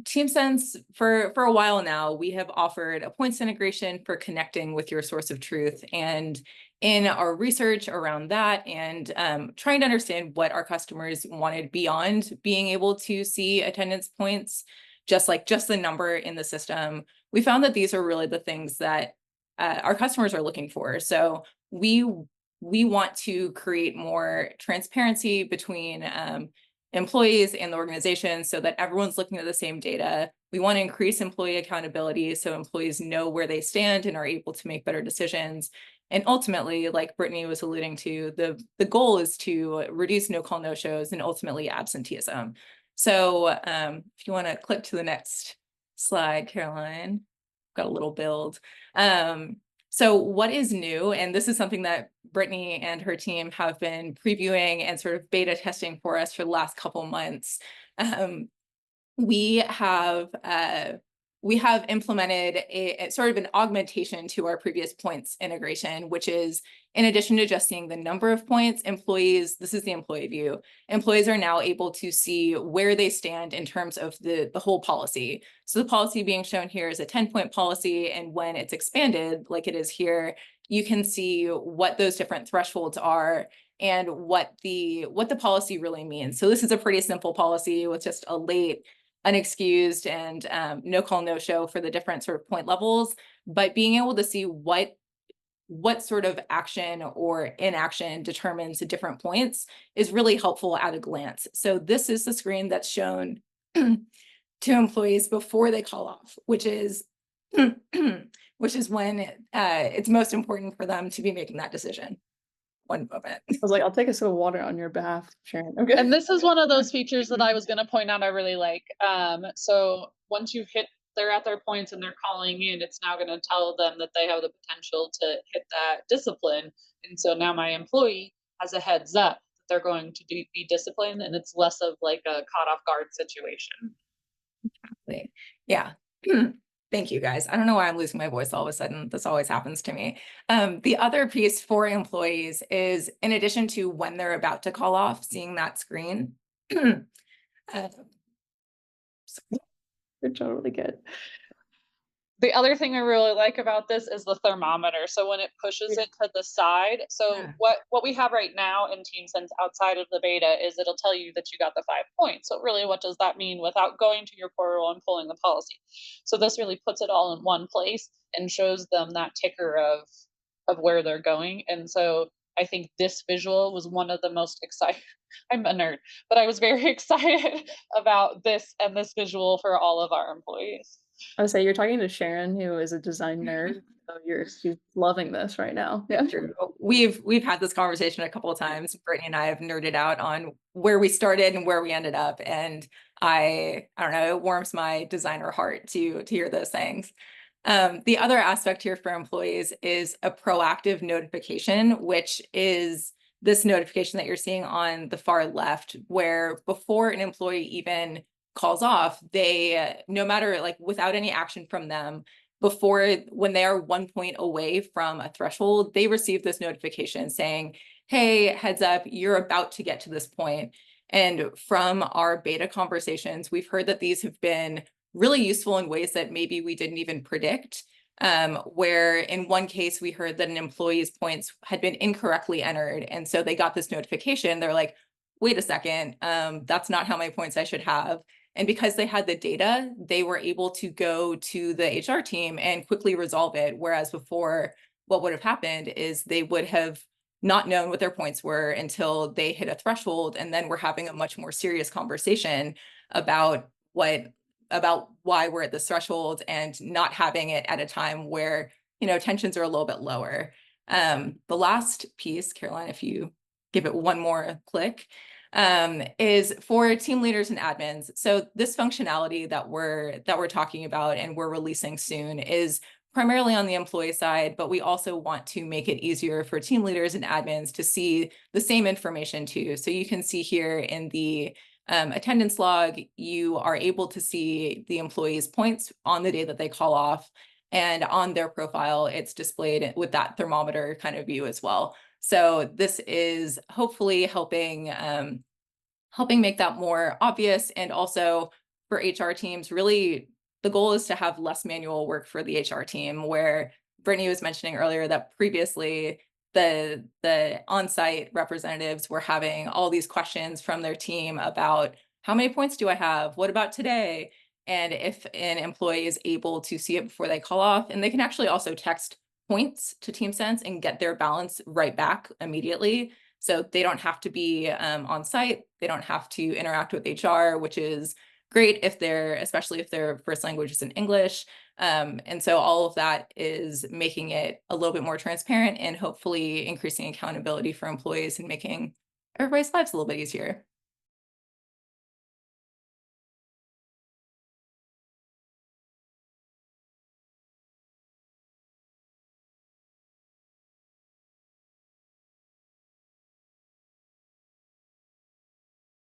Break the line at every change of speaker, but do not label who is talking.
TeamSense, for a while now, we have offered a points integration for connecting with your source of truth. And in our research around that and trying to understand what our customers wanted beyond being able to see attendance points, just the number in the system, we found that these are really the things that our customers are looking for. So we want to create more transparency between employees and the organization so that everyone's looking at the same data. We want to increase employee accountability so employees know where they stand and are able to make better decisions. And ultimately, like Brittany was alluding to, the goal is to reduce no-call, no-shows and ultimately absenteeism. So if you want to click to the next slide, Caroline, got a little build. So what is new, and this is something that Brittany and her team have been previewing and sort of beta testing for us for the last couple months. We have implemented a sort of an augmentation to our previous points integration, which is in addition to just seeing the number of points, employees, this is the employee view, employees are now able to see where they stand in terms of the whole policy. So the policy being shown here is a 10-point policy, and when it's expanded, like it is here, you can see what those different thresholds are and what the policy really means. So this is a pretty simple policy with just a late, unexcused, and no call, no show for the different sort of point levels, but being able to see what sort of action or inaction determines the different points is really helpful at a glance. So this is the screen that's shown to employees before they call off, which is when it's most important for them to be making that decision. One moment.
I was like, I'll take a sip of water on your behalf, Sharon. Okay.
And this is one of those features that I was going to point out I really like. So once you've they're at their points and they're calling in, it's now going to tell them that they have the potential to hit that discipline. And so now my employee has a heads up that they're going to be disciplined, and it's less of like a caught off guard situation.
Exactly. Yeah. Thank you, guys. I don't know why I'm losing my voice all of a sudden. This always happens to me. The other piece for employees is, in addition to when they're about to call off, seeing that screen.
Good job, really good.
The other thing I really like about this is the thermometer. So when it pushes it to the side, so what we have right now in TeamSense outside of the beta is it'll tell you that you got the 5 points. So really, what does that mean without going to your portal and pulling the policy? So this really puts it all in one place and shows them that ticker of where they're going. And so I think this visual was one of the most exciting. I'm a nerd, but I was very excited about this and this visual for all of our employees.
I would say you're talking to Sharon, who is a design nerd, so she's loving this right now. Yeah,
true. We've had this conversation a couple of times. Brittany and I have nerded out on where we started and where we ended up, and I don't know, it warms my designer heart to hear those things. The other aspect here for employees is a proactive notification, which is this notification that you're seeing on the far left, where before an employee even calls off, they, no matter, like, without any action from them, when they are 1 point away from a threshold, they receive this notification saying, hey, heads up, you're about to get to this point. And from our beta conversations, we've heard that these have been really useful in ways that maybe we didn't even predict, where in one case we heard that an employee's points had been incorrectly entered. And so they got this notification. They're like, wait a second, that's not how my points I should have. And because they had the data, they were able to go to the HR team and quickly resolve it. Whereas before, what would have happened is they would have not known what their points were until they hit a threshold. And then we're having a much more serious conversation about why we're at this threshold, and not having it at a time where, tensions are a little bit lower. The last piece, Caroline, if you give it one more click, is for team leaders and admins. So this functionality that we're talking about and we're releasing soon is primarily on the employee side, but we also want to make it easier for team leaders and admins to see the same information too. So you can see here in the attendance log, you are able to see the employee's points on the day that they call off, and on their profile, it's displayed with that thermometer kind of view as well. So this is hopefully helping make that more obvious, and also for HR teams, really the goal is to have less manual work for the HR team, where Brittany was mentioning earlier that previously the on-site representatives were having all these questions from their team about how many points do I have? What about today? And if an employee is able to see it before they call off, and they can actually also text points to TeamSense and get their balance right back immediately. So they don't have to be on site. They don't have to interact with HR, which is great if especially if their first language is in English. And so all of that is making it a little bit more transparent and hopefully increasing accountability for employees and making everybody's lives a little bit easier.